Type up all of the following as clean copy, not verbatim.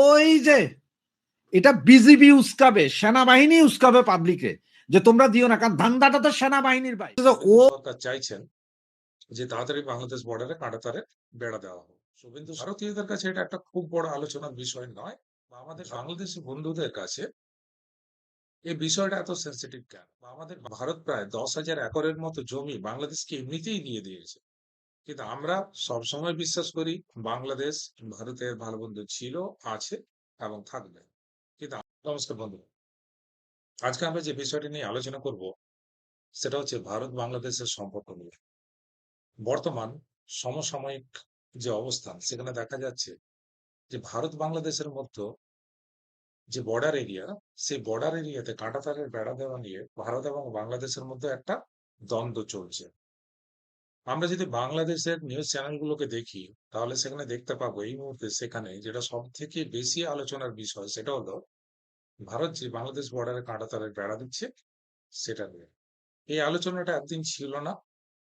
ওই যে এটা বিজিবি উস্কাবে, সেনাবাহিনী উস্কাবে পাবলিকে যে তোমরা দিও না, কারণ ধান্দাটা তো সেনাবাহিনীর ভাই। ও সরকার চাইছেন যে তাড়াতাড়ি বাংলাদেশ বর্ডারে কাঁটাতারে বেড়া দেওয়া হোক। শুভেন্দু ভারতীয়দের কাছে এটা একটা খুব বড় আলোচনার বিষয় নয়, বা আমাদের বাংলাদেশি বন্ধুদের কাছে এই বিষয়টা এত সেন্সিটিভ কেন? বা আমাদের ভারত প্রায় 10,000 একরের মতো জমি বাংলাদেশকে এমনিতেই দিয়ে দিয়েছে, কিন্তু আমরা সবসময় বিশ্বাস করি বাংলাদেশ ভারতের ভালো বন্ধু ছিল, আছে এবং থাকবে। কিন্তু নমস্কার বন্ধু, আজকে আমরা যে বিষয়টি নিয়ে আলোচনা করব সেটা হচ্ছে ভারত বাংলাদেশের সম্পর্ক নিয়ে। বর্তমান সমসাময়িক যে অবস্থান, সেখানে দেখা যাচ্ছে যে ভারত বাংলাদেশের মধ্যে যে বর্ডার এরিয়া, সেই বর্ডার এরিয়াতে কাঁটাতারের বেড়া দেওয়া নিয়ে ভারত এবং বাংলাদেশের মধ্যে একটা দ্বন্দ্ব চলছে। আমরা যদি বাংলাদেশের নিউজ চ্যানেলগুলোকে দেখি, তাহলে সেখানে দেখতে পাবো এই মুহূর্তে সেখানে যেটা সব থেকে বেশি আলোচনার বিষয় সেটা হলো ভারত যে বাংলাদেশ বর্ডারে কাঁটাতারের বেড়া দিচ্ছে সেটা নিয়ে। এই আলোচনাটা একদিন ছিল না,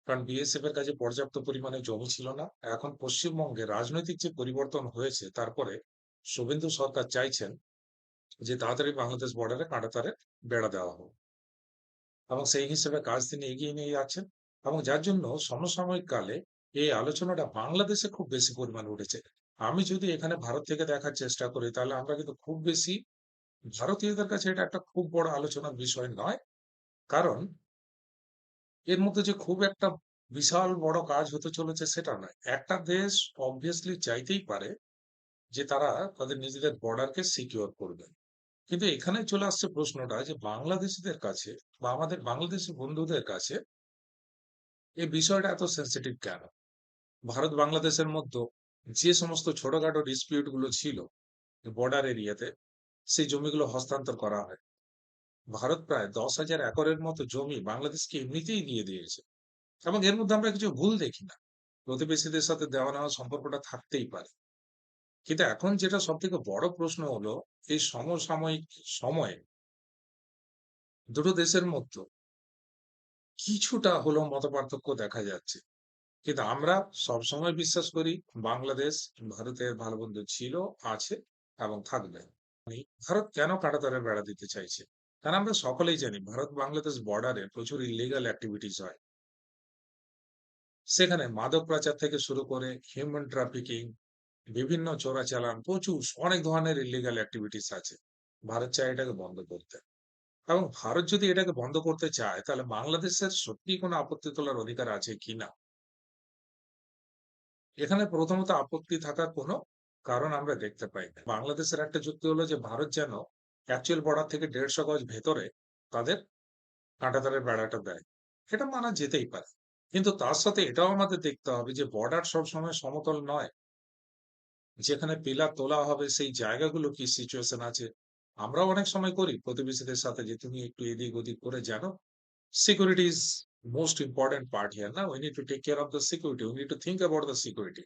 কারণ বিএসএফ এর কাছে পর্যাপ্ত পরিমাণে জমি ছিল না। এখন পশ্চিমবঙ্গে রাজনৈতিক যে পরিবর্তন হয়েছে, তারপরে শুভেন্দু সরকার চাইছেন যে তাড়াতাড়ি বাংলাদেশ বর্ডারে কাঁটাতারে বেড়া দেওয়া হোক, এবং সেই হিসেবে কাজ তিনি এগিয়ে নিয়ে যাচ্ছেন। এবং যার জন্য সমসাময়িক কালে এই আলোচনাটা বাংলাদেশে খুব বেশি পরিমাণে উঠেছে। আমি যদি এখানে ভারত থেকে দেখার চেষ্টা করি, তাহলে আমরা কিন্তু খুব বেশি ভারতীয়দের কাছে এটা একটা খুব বড় আলোচনার বিষয় নয়, কারণ এর মধ্যে যে খুব একটা বিশাল বড় কাজ হতে চলেছে সেটা নয়। একটা দেশ অবভিয়াসলি চাইতেই পারে যে তারা তাদের নিজেদের বর্ডারকে সিকিউর করবে, কিন্তু এখানে চলে আসছে প্রশ্নটা যে বাংলাদেশিদের কাছে বা আমাদের বাংলাদেশি বন্ধুদের কাছে এই বিষয়টা এত সেন্সিটিভ কেন? ভারত বাংলাদেশের মধ্যে যে সমস্ত ছোটখাটো ডিসপিউট গুলো ছিল বর্ডার এরিয়াতে, সেই জমিগুলো হস্তান্তর করা হয়। ভারত প্রায় 10,000 একরের মতো জমি বাংলাদেশকে এমনিতেই দিয়ে দিয়েছে, এবং এর মধ্যে আমরা কিছু ভুল দেখি না। প্রতিবেশীদের সাথে দেওয়া নেওয়া সম্পর্কটা থাকতেই পারে, কিন্তু এখন যেটা সব থেকে বড় প্রশ্ন হলো, এই সমসাময়িক সময়ে দুটো দেশের মধ্যে কিছুটা হলেও মতপার্থক্য দেখা যাচ্ছে, কিন্তু আমরা সবসময় বিশ্বাস করি বাংলাদেশ ভারতের ভালো বন্ধু ছিল, আছে এবং থাকবে। ভারত কেন কাঁটাতারের বেড়া দিতে চাইছে? কারণ আমরা সকলেই জানি ভারত বাংলাদেশ বর্ডারে প্রচুর ইলিগাল অ্যাক্টিভিটিস হয়। সেখানে মাদক পাচার থেকে শুরু করে হিউম্যান ট্রাফিকিং, বিভিন্ন চোরাচালান, প্রচুর অনেক ধরনের ইলিগাল অ্যাক্টিভিটিস আছে। ভারত চায় এটাকে বন্ধ করতে, এবং ভারত যদি এটাকে বন্ধ করতে চায়, তাহলে বাংলাদেশের সত্যি কোনো আপত্তি তোলার অধিকার আছে কিনা? এখানে প্রথমত আপত্তি থাকার কোনো কারণ আমরা দেখতে পাই না। বাংলাদেশের একটা যুক্তি হলো যে ভারত যেন অ্যাকচুয়াল বর্ডার থেকে 150 গজ ভেতরে তাদের কাঁটাতারের বেড়াটা দেয়। এটা মানা যেতেই পারে, কিন্তু তার সাথে এটাও আমাদের দেখতে হবে যে বর্ডার সবসময় সমতল নয়। যেখানে পিলার তোলা হবে সেই জায়গাগুলো কি সিচুয়েশন আছে। আমরাও অনেক সময় করি প্রতিবেশীদের সাথে যে তুমি একটু এদিক ওদিক করে জানো। Security is most important part here. Now we need to take care of the security. We need to think about the security.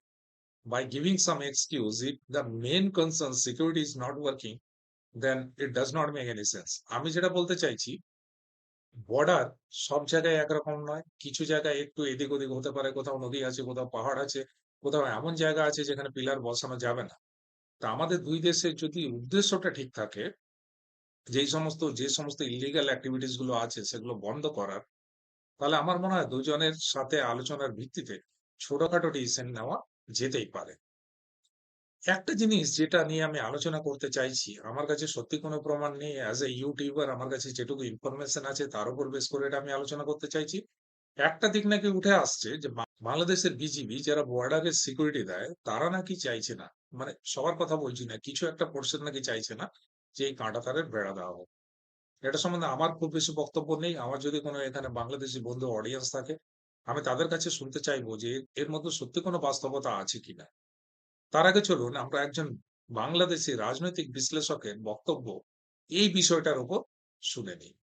By giving some excuse, if the main concern security is not working, then it does not make any sense. আমি যেটা বলতে চাইছি, border সব জায়গায় একরকম নয়। কিছু জায়গায় একটু এদিক ওদিক হতে পারে, কোথাও নদী আছে, কোথাও পাহাড় আছে, কোথাও এমন জায়গা আছে যেখানে পিলার বসানো যাবে না। তা আমাদের দুই দেশের যদি উদ্দেশ্যটা ঠিক থাকে, যে সমস্ত ইলিগাল অ্যাক্টিভিটিস গুলো আছে সেগুলো বন্ধ করার, তাহলে আমার মনে হয় দুজনের সাথে আলোচনার ভিত্তিতে ছোটখাটো ডিসিশন নেওয়া যেতেই পারে। একটা জিনিস যেটা নিয়ে আমি আলোচনা করতে চাইছি, আমার কাছে সত্যি কোনো প্রমাণ নেই, অ্যাজ এ ইউটিউবার আমার কাছে যেটুকু ইনফরমেশন আছে তার উপর বেস করে এটা আমি আলোচনা করতে চাইছি। একটা দিক নাকি উঠে আসছে যে বাংলাদেশের বিজিবি যারা বর্ডারের সিকিউরিটি দেয়, তারা নাকি চাইছে না, মানে সবার কথা বলছি না, কিছু একটা পোর্শন নাকি চাইছে না যে এই কাঁটাতারের বেড়া দেওয়া হোক। এটা সম্বন্ধে আমার খুব বেশি বক্তব্য নেই। আমার যদি কোনো এখানে বাংলাদেশি বন্ধু অডিয়েন্স থাকে, আমি তাদের কাছে শুনতে চাইবো যে এর মধ্যে সত্যি কোনো বাস্তবতা আছে কিনা। তার আগে চলুন আমরা একজন বাংলাদেশী রাজনৈতিক বিশ্লেষকের বক্তব্য এই বিষয়টার উপর শুনে নিই।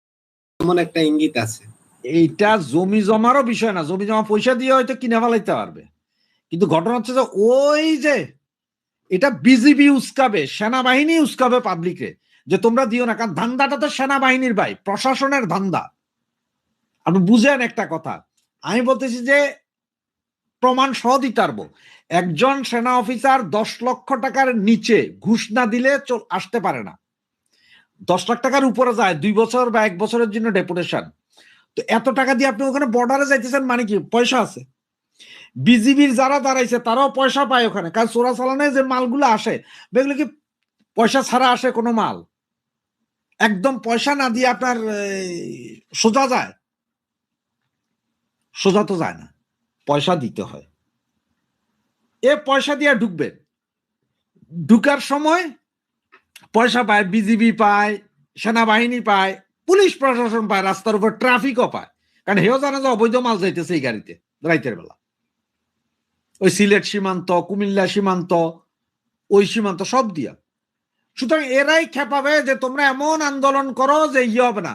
এমন একটা ইঙ্গিত আছে। এইটা জমি জমারও বিষয় না, জমি জমা পয়সা দিয়ে হয়তো কিনে ফেলাইতে পারবে, কিন্তু ঘটনা হচ্ছে যে ওই যে এটা বিজিবি উস্কাবে, সেনাবাহিনী উস্কাবে পাবলিকে যে তোমরা দিও না, কারণ ধান্দাটা তো সেনাবাহিনীর ভাই, প্রশাসনের ধান্দা। আপনি বুঝেন একটা কথা, আমি বলতেছি যে প্রমাণ সহ দিতে পারবো। একজন সেনা অফিসার 10 লক্ষ টাকার নিচে ঘুষ না দিলে আসতে পারে না। 10 লাখ টাকার উপরে যায় 2 বছর বা 1 বছরের জন্য ডেপুটেশন। তো এত টাকা দিয়ে আপনি ওখানে বর্ডারে যাইতেছেন মানে কি? পয়সা আছে। বিজিবির যারা দাঁড়াইছে তারাও পয়সা পায় ওখানে, কারণ চোরাচালানে যে মালগুলো আসে এগুলো কি পয়সা ছাড়া আসে কোনো মাল? একদম পয়সা না দিয়ে আপনার সোজা যায়? সোজা তো যায় না, পয়সা দিতে হয়। এ পয়সা দিয়ে ঢুকবে, ঢুকার সময় পয়সা পায়, বিজিবি পায়, সেনাবাহিনী পায়, পুলিশ প্রশাসন পায়, রাস্তার উপর ট্রাফিকও পায়, কারণ হেও জানে যে অবৈধ মাল যাইতেছে এই গাড়িতে রাইতের বেলা। ওই সিলেট সীমান্ত, কুমিল্লা সীমান্ত, ওই সীমান্ত সব দিয়া। সুতরাং এরাই খেপাবে যে তোমরা এমন আন্দোলন করো যে ইয়ে হবে না।